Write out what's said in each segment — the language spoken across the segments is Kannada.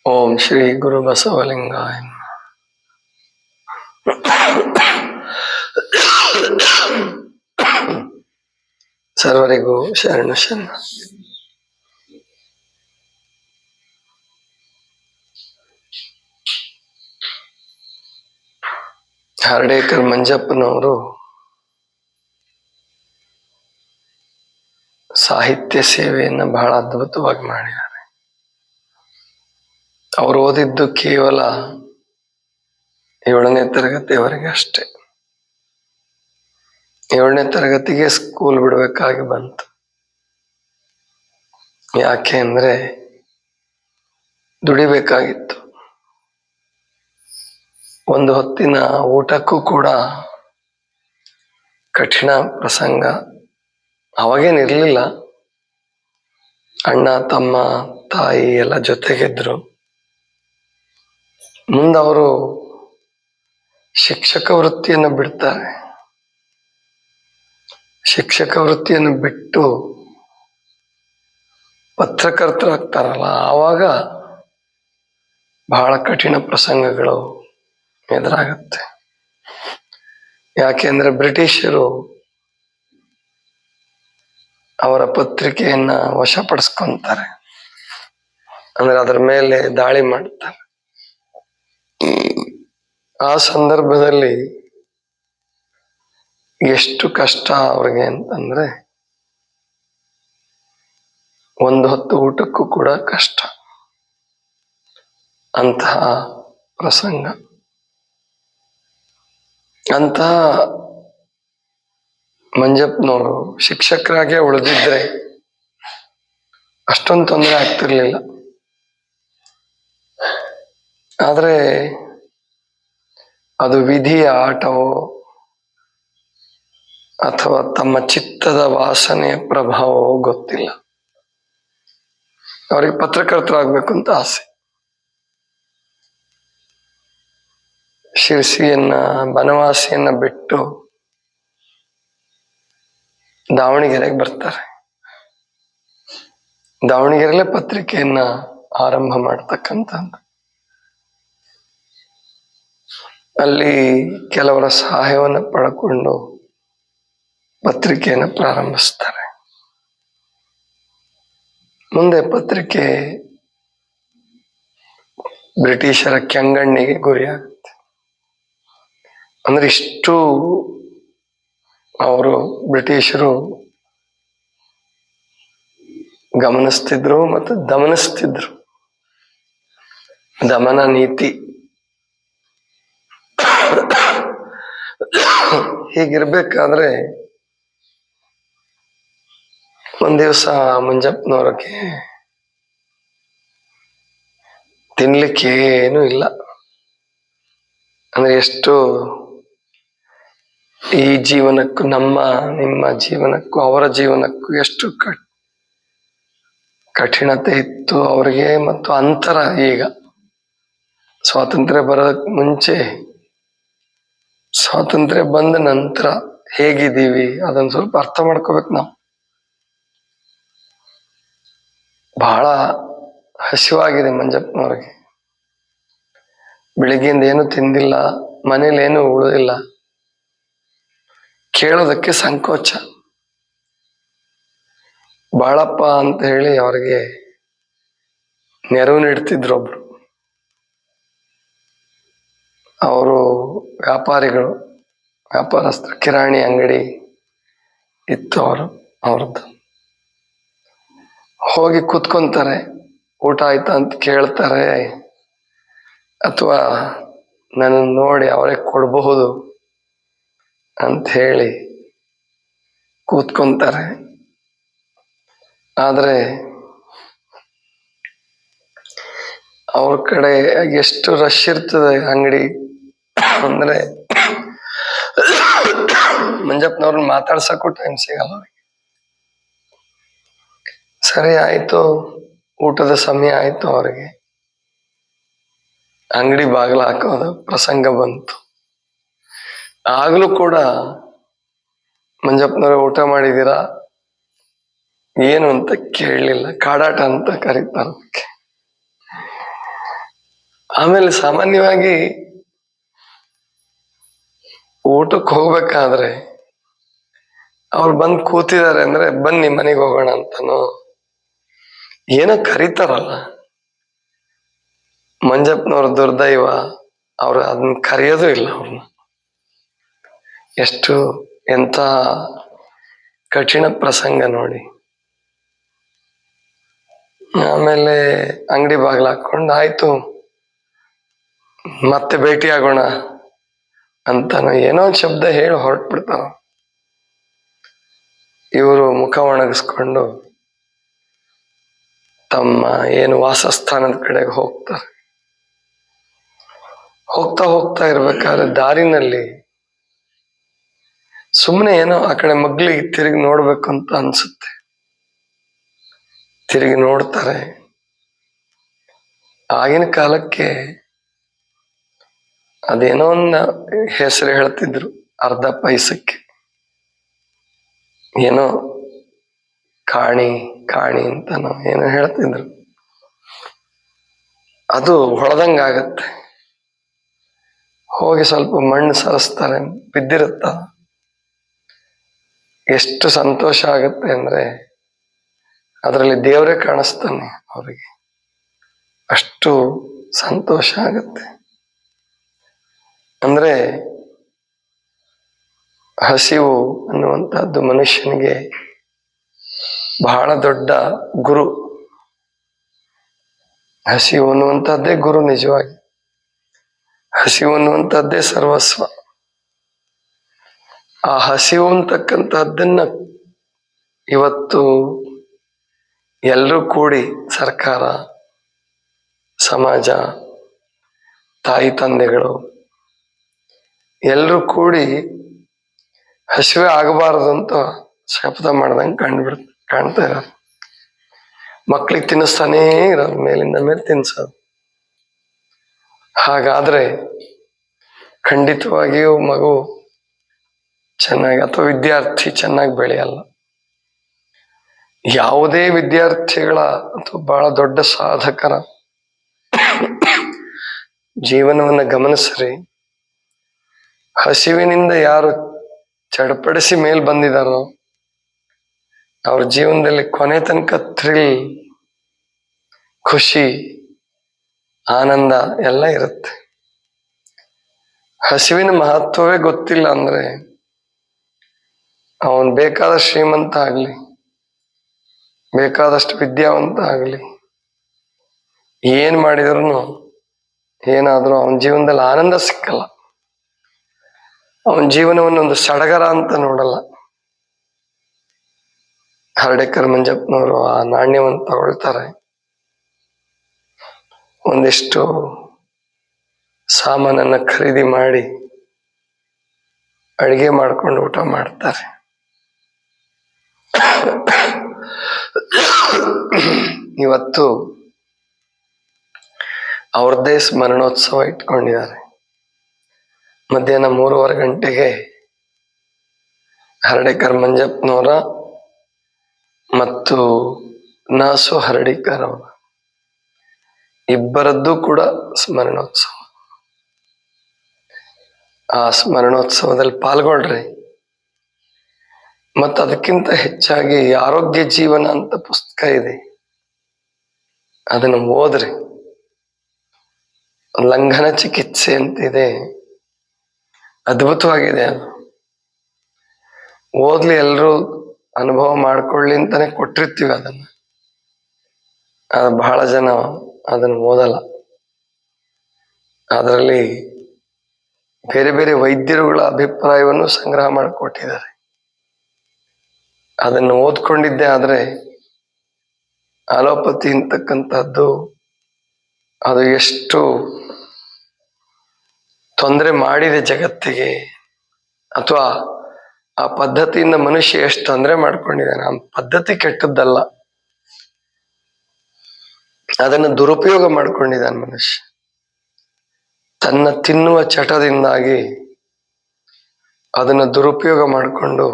ಓಂ ಶ್ರೀ ಗುರು ಬಸವಲಿಂಗಾಯ ಸರ್ವರಿಗೂ ಶರಣು ಶರಣ. ಹರ್ಡೇಕರ್ ಮಂಜಪ್ಪನವರು ಸಾಹಿತ್ಯ ಸೇವೆಯನ್ನು ಬಹಳ ಅದ್ಭುತವಾಗಿ ಮಾಡಿದ್ದಾರೆ. ಅವರು ಓದಿದ್ದು ಕೇವಲ 7ನೇ ತರಗತಿಯವರೆಗೆ ಅಷ್ಟೇ. 7ನೇ ತರಗತಿಗೆ ಸ್ಕೂಲ್ ಬಿಡಬೇಕಾಗಿ ಬಂತು. ಯಾಕೆ ಅಂದ್ರೆ ದುಡಿಬೇಕಾಗಿತ್ತು. ಒಂದು ಹೊತ್ತಿನ ಊಟಕ್ಕೂ ಕೂಡ ಕಠಿಣ ಪ್ರಸಂಗ. ಅವಾಗೇನಿರ್ಲಿಲ್ಲ, ಅಣ್ಣ ತಮ್ಮ ತಾಯಿ ಎಲ್ಲ ಜೊತೆಗಿದ್ರು. ಮುಂದವರು ಶಿಕ್ಷಕ ವೃತ್ತಿಯನ್ನು ಬಿಡ್ತಾರೆ. ಶಿಕ್ಷಕ ವೃತ್ತಿಯನ್ನು ಬಿಟ್ಟು ಪತ್ರಕರ್ತರಾಗ್ತಾರಲ್ಲ, ಆವಾಗ ಬಹಳ ಕಠಿಣ ಪ್ರಸಂಗಗಳು ಎದುರಾಗುತ್ತೆ. ಯಾಕೆಂದ್ರೆ ಬ್ರಿಟಿಷರು ಅವರ ಪತ್ರಿಕೆಯನ್ನ ವಶಪಡಿಸ್ಕೊಂತಾರೆ, ಅಂದ್ರೆ ಅದರ ಮೇಲೆ ದಾಳಿ ಮಾಡ್ತಾರೆ. ಆ ಸಂದರ್ಭದಲ್ಲಿ ಎಷ್ಟು ಕಷ್ಟ ಅವ್ರಿಗೆ ಅಂತಂದ್ರೆ ಒಂದು ಹೊತ್ತು ಊಟಕ್ಕೂ ಕೂಡ ಕಷ್ಟ. ಅಂತಹ ಪ್ರಸಂಗ. ಅಂತಹ ಮಂಜಪ್ಪನವರು ಶಿಕ್ಷಕರಾಗೆ ಉಳಿದಿದ್ರೆ ಅಷ್ಟೊಂದು ತೊಂದರೆ ಆಗ್ತಿರ್ಲಿಲ್ಲ. ಆದ್ರೆ ಅದು ವಿಧಿಯ ಆಟವೋ ಅಥವಾ ತಮ್ಮ ಚಿತ್ತದ ವಾಸನೆಯ ಪ್ರಭಾವವೋ ಗೊತ್ತಿಲ್ಲ. ಅವರಿಗೆ ಪತ್ರಕರ್ತರಾಗಬೇಕು ಅಂತ ಆಸೆ. ಶಿರ್ಸಿಯನ್ನ ಬನವಾಸಿಯನ್ನ ಬಿಟ್ಟು ದಾವಣಗೆರೆಗೆ ಬರ್ತಾರೆ. ದಾವಣಗೆರೆಯಲ್ಲೇ ಪತ್ರಿಕೆಯನ್ನ ಆರಂಭ ಮಾಡ್ತಕ್ಕಂಥದ್ದು. ಅಲ್ಲಿ ಕೆಲವರ ಸಹಾಯವನ್ನು ಪಡ್ಕೊಂಡು ಪತ್ರಿಕೆಯನ್ನು ಪ್ರಾರಂಭಿಸ್ತಾರೆ. ಮುಂದೆ ಪತ್ರಿಕೆ ಬ್ರಿಟಿಷರ ಕೆಂಗಣ್ಣಿಗೆ ಗುರಿಯಾಗುತ್ತೆ. ಅಂದ್ರೆ ಇಷ್ಟು ಅವರು ಬ್ರಿಟಿಷರು ಗಮನಿಸ್ತಿದ್ರು ಮತ್ತು ದಮನಿಸ್ತಿದ್ರು. ದಮನ ನೀತಿ. ಹೀಗಿರ್ಬೇಕಾದ್ರೆ ಒಂದ್ ದಿವಸ ಮಂಜಪ್ಪನವ್ರಿಗೆ ತಿನ್ಲಿಕ್ಕೆ ಏನೂ ಇಲ್ಲ. ಅಂದ್ರೆ ಎಷ್ಟು ಈ ಜೀವನಕ್ಕೂ ನಿಮ್ಮ ಜೀವನಕ್ಕೂ ಅವರ ಜೀವನಕ್ಕೂ ಎಷ್ಟು ಕಠಿಣತೆ ಇತ್ತು ಅವರಿಗೆ, ಮತ್ತು ಅಂತರ. ಈಗ ಸ್ವಾತಂತ್ರ್ಯ ಬರೋದಕ್ಕೆ ಮುಂಚೆ, ಸ್ವಾತಂತ್ರ್ಯ ಬಂದ ನಂತರ ಹೇಗಿದ್ದೀವಿ ಅದನ್ನ ಸ್ವಲ್ಪ ಅರ್ಥ ಮಾಡ್ಕೋಬೇಕು ನಾವು. ಬಹಳ ಹಸಿವಾಗಿದೆ ಮಂಜಪ್ಪನವ್ರಿಗೆ. ಬೆಳಿಗ್ಗೆಯಿಂದ ಏನು ತಿಂದಿಲ್ಲ, ಮನೇಲಿ ಏನು ಉಳಿದಿಲ್ಲ. ಕೇಳೋದಕ್ಕೆ ಸಂಕೋಚ. ಬಾಳಪ್ಪ ಅಂತ ಹೇಳಿ ಅವ್ರಿಗೆ ನೆರವು ನೀಡ್ತಿದ್ರು ಒಬ್ರು. ಅವರು ವ್ಯಾಪಾರಿಗಳು, ವ್ಯಾಪಾರಸ್ಥರು, ಕಿರಾಣಿ ಅಂಗಡಿ ಇತ್ತು ಅವ್ರದ್ದು. ಹೋಗಿ ಕೂತ್ಕೊಂತಾರೆ. ಊಟ ಆಯ್ತಾ ಅಂತ ಕೇಳ್ತಾರೆ, ಅಥವಾ ನನ್ನ ನೋಡಿ ಅವರೇ ಕೊಡಬಹುದು ಅಂತ ಹೇಳಿ ಕೂತ್ಕೊಂತಾರೆ. ಆದ್ರೆ ಅವ್ರ ಕಡೆ ಎಷ್ಟು ರಶ್ ಇರ್ತದೆ ಅಂಗಡಿ ಅಂದ್ರೆ ಮಂಜಪ್ಪನವ್ರನ್ನ ಮಾತಾಡ್ಸಕ್ಕೂ ಟೈಮ್ ಸಿಗಲ್ಲ ಅವ್ರಿಗೆ. ಸರಿ ಆಯ್ತು, ಊಟದ ಸಮಯ ಆಯ್ತು. ಅವ್ರಿಗೆ ಅಂಗಡಿ ಬಾಗಿಲು ಹಾಕೋದು ಪ್ರಸಂಗ ಬಂತು. ಆಗ್ಲೂ ಕೂಡ ಮಂಜಪ್ಪನವ್ರ ಊಟ ಮಾಡಿದೀರಾ ಏನು ಅಂತ ಕೇಳಲಿಲ್ಲ. ಕಾಡಾಟ ಅಂತ ಕರೀತಾರೆ. ಆಮೇಲೆ ಸಾಮಾನ್ಯವಾಗಿ ಊಟಕ್ಕೆ ಹೋಗ್ಬೇಕಾದ್ರೆ ಅವ್ರು ಬಂದು ಕೂತಿದ್ದಾರೆ ಅಂದ್ರೆ ಬನ್ನಿ ಮನೆಗೆ ಹೋಗೋಣ ಅಂತನೋ ಏನೋ ಕರೀತಾರಲ್ಲ. ಮಂಜಪ್ಪನವ್ರ ದುರ್ದೈವ, ಅವ್ರು ಅದನ್ನ ಕರೆಯೋದು ಇಲ್ಲ ಅವ್ರನ್ನ. ಎಷ್ಟು ಎಂತ ಕಠಿಣ ಪ್ರಸಂಗ ನೋಡಿ. ಆಮೇಲೆ ಅಂಗಡಿ ಬಾಗ್ಲ ಹಾಕೊಂಡು ಆಯ್ತು ಮತ್ತೆ ಭೇಟಿ ಆಗೋಣ ಅಂತಾನು ಏನೋ ಒಂದ್ ಶಬ್ದ ಹೇಳಿ ಹೊರಟ್ಬಿಡ್ತಾರ. ಇವರು ಮುಖ ಒಣಗಿಸ್ಕೊಂಡು ತಮ್ಮ ಏನು ವಾಸಸ್ಥಾನದ ಕಡೆಗೆ ಹೋಗ್ತಾರೆ. ಹೋಗ್ತಾ ಹೋಗ್ತಾ ಇರ್ಬೇಕಾದ್ರೆ ದಾರಿನಲ್ಲಿ ಸುಮ್ಮನೆ ಏನೋ ಆ ಕಡೆ ಮಗ್ಳಿಗೆ ತಿರುಗಿ ನೋಡ್ಬೇಕು ಅಂತ ಅನ್ಸುತ್ತೆ. ತಿರುಗಿ ನೋಡ್ತಾರೆ. ಆಗಿನ ಕಾಲಕ್ಕೆ ಅದೇನೋ ಒಂದು ಹೆಸರು ಹೇಳ್ತಿದ್ರು, ಅರ್ಧ ಪೈಸಕ್ಕೆ ಏನೋ ಕಾಣಿ ಕಾಣಿ ಅಂತನೋ ಏನೋ ಹೇಳ್ತಿದ್ರು. ಅದು ಹೊಳೆದಂಗಾಗತ್ತೆ. ಹೋಗಿ ಸ್ವಲ್ಪ ಮಣ್ಣು ಸರಿಸ್ತಾರೆ, ಬಿದ್ದಿರುತ್ತ. ಎಷ್ಟು ಸಂತೋಷ ಆಗತ್ತೆ ಅಂದ್ರೆ ಅದರಲ್ಲಿ ದೇವರೇ ಕಾಣಿಸ್ತಾನೆ ಅವರಿಗೆ, ಅಷ್ಟು ಸಂತೋಷ ಆಗತ್ತೆ. ಅಂದ್ರೆ ಹಸಿವು ಅನ್ನುವಂಥದ್ದು ಮನುಷ್ಯನಿಗೆ ಬಹಳ ದೊಡ್ಡ ಗುರು. ಹಸಿವು ಅನ್ನುವಂಥದ್ದೇ ಗುರು. ನಿಜವಾಗಿ ಹಸಿವು ಅನ್ನುವಂಥದ್ದೇ ಸರ್ವಸ್ವ. ಆ ಹಸಿವು ಅಂತಕ್ಕಂಥದ್ದನ್ನ ಇವತ್ತು ಎಲ್ಲರೂ ಕೂಡಿ, ಸರ್ಕಾರ, ಸಮಾಜ, ತಾಯಿ ತಂದೆಗಳು ಎಲ್ಲರೂ ಕೂಡಿ ಹಸಿವೆ ಆಗಬಾರದು ಅಂತ ಶಪಥ ಮಾಡ್ದಂಗೆ ಕಾಣ್ತಾ ಇರೋದು. ಮಕ್ಳಿಗೆ ತಿನ್ನಿಸ್ತಾನೇ ಇರೋದು, ಮೇಲಿಂದ ಮೇಲೆ ತಿನ್ಸೋದು. ಹಾಗಾದ್ರೆ ಖಂಡಿತವಾಗಿಯೂ ಮಗು ಚೆನ್ನಾಗಿ ಅಥವಾ ವಿದ್ಯಾರ್ಥಿ ಚೆನ್ನಾಗಿ ಬೆಳೆಯಲ್ಲ. ಯಾವುದೇ ವಿದ್ಯಾರ್ಥಿಗಳ ಅಥವಾ ಬಹಳ ದೊಡ್ಡ ಸಾಧಕರ ಜೀವನವನ್ನ ಗಮನಿಸ್ರಿ. ಹಸಿವಿನಿಂದ ಯಾರು ಚಡಪಡಿಸಿ ಮೇಲ್ ಬಂದಿದಾರೋ ಅವ್ರ ಜೀವನದಲ್ಲಿ ಕೊನೆ ತನಕ ಥ್ರಿಲ್, ಖುಷಿ, ಆನಂದ ಎಲ್ಲ ಇರುತ್ತೆ. ಹಸಿವಿನ ಮಹತ್ವವೇ ಗೊತ್ತಿಲ್ಲ ಅಂದ್ರೆ ಅವನ್ ಬೇಕಾದ ಶ್ರೀಮಂತ ಆಗ್ಲಿ, ಬೇಕಾದಷ್ಟು ವಿದ್ಯಾವಂತ ಆಗ್ಲಿ, ಏನ್ ಮಾಡಿದ್ರು ಏನಾದ್ರೂ ಅವನ ಜೀವನದಲ್ಲಿ ಆನಂದ ಸಿಕ್ಕಲ್ಲ. ಅವನ ಜೀವನವನ್ನೊಂದು ಸಡಗರ ಅಂತ ನೋಡಲ್ಲ. ಹರ್ಡೇಕರ್ ಮಂಜಪ್ಪನವರು ಆ ನಾಣ್ಯವನ್ನು ತಗೊಳ್ತಾರೆ, ಒಂದಿಷ್ಟು ಸಾಮಾನನ್ನ ಖರೀದಿ ಮಾಡಿ ಅಡಿಗೆ ಮಾಡ್ಕೊಂಡು ಊಟ ಮಾಡ್ತಾರೆ. ಇವತ್ತು ಅವ್ರದ್ದೇ ಸ್ಮರಣೋತ್ಸವ ಇಟ್ಕೊಂಡಿದ್ದಾರೆ. ಮಧ್ಯಾಹ್ನ 3:15 ಗಂಟೆಗೆ ಹರ್ಡೇಕರ್ ಮಂಜಪ್ಪನವರ ಮತ್ತು ನಾಸು ಹರ್ಡೇಕರ್ ಅವರ ಇಬ್ಬರದ್ದು ಕೂಡ ಸ್ಮರಣೋತ್ಸವ. ಆ ಸ್ಮರಣೋತ್ಸವದಲ್ಲಿ ಪಾಲ್ಗೊಳ್ರಿ. ಮತ್ತು ಅದಕ್ಕಿಂತ ಹೆಚ್ಚಾಗಿ ಆರೋಗ್ಯ ಜೀವನ ಅಂತ ಪುಸ್ತಕ ಇದೆ, ಅದನ್ನು ಓದ್ರಿ. ಲಂಘನ ಚಿಕಿತ್ಸೆ ಅಂತ ಇದೆ, ಅದ್ಭುತವಾಗಿದೆ. ಅದು ಓದ್ಲಿ, ಎಲ್ರೂ ಅನುಭವ ಮಾಡ್ಕೊಳ್ಳಿ ಅಂತಾನೆ ಕೊಟ್ಟಿರ್ತೀವಿ ಅದನ್ನ. ಅದು ಬಹಳ ಜನ ಅದನ್ನು ಓದಲ್ಲ. ಅದರಲ್ಲಿ ಬೇರೆ ಬೇರೆ ವೈದ್ಯರುಗಳ ಅಭಿಪ್ರಾಯವನ್ನು ಸಂಗ್ರಹ ಮಾಡಿಕೊಟ್ಟಿದ್ದಾರೆ. ಅದನ್ನು ಓದ್ಕೊಂಡಿದ್ದೆ ಆದ್ರೆ ಅಲೋಪತಿ ಅಂತಕ್ಕಂಥದ್ದು ಅದು ಎಷ್ಟು ತೊಂದರೆ ಮಾಡಿದೆ ಜಗತ್ತಿಗೆ, ಅಥವಾ ಆ ಪದ್ಧತಿಯಿಂದ ಮನುಷ್ಯ ಎಷ್ಟು ತೊಂದರೆ ಮಾಡ್ಕೊಂಡಿದ್ದಾನೆ. ಆ ಪದ್ಧತಿ ಕೆಟ್ಟದ್ದಲ್ಲ, ಅದನ್ನು ದುರುಪಯೋಗ ಮಾಡ್ಕೊಂಡಿದ್ದಾನೆ ಮನುಷ್ಯ. ತನ್ನ ತಿನ್ನುವ ಚಟದಿಂದಾಗಿ ಅದನ್ನು ದುರುಪಯೋಗ ಮಾಡಿಕೊಂಡು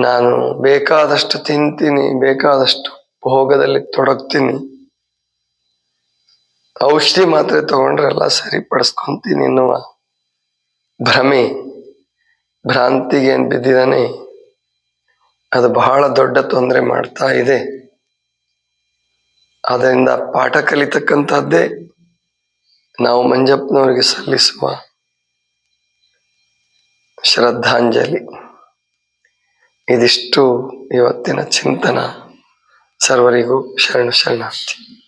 ನಾನು ಬೇಕಾದಷ್ಟು ತಿಂತೀನಿ, ಬೇಕಾದಷ್ಟು ಭೋಗದಲ್ಲಿ ತೊಡಗ್ತೀನಿ, ಔಷಧಿ ಮಾತ್ರೆ ತಗೊಂಡ್ರೆ ಎಲ್ಲ ಸರಿಪಡಿಸ್ಕೊಂತೀನಿ ಎನ್ನುವ ಭ್ರಮೆ, ಭ್ರಾಂತಿಗೆ ಏನ್ ಬಿದ್ದಿದ್ದಾನೆ ಅದು ಬಹಳ ದೊಡ್ಡ ತೊಂದರೆ ಮಾಡ್ತಾ ಇದೆ. ಅದರಿಂದ ಪಾಠ ಕಲಿತಕ್ಕಂಥದ್ದೇ ನಾವು ಮಂಜಪ್ಪನವರಿಗೆ ಸಲ್ಲಿಸುವ ಶ್ರದ್ಧಾಂಜಲಿ. ಇದಿಷ್ಟು ಇವತ್ತಿನ ಚಿಂತನ. ಸರ್ವರಿಗೂ ಶರಣು ಶರಣಾರ್ಥಿ.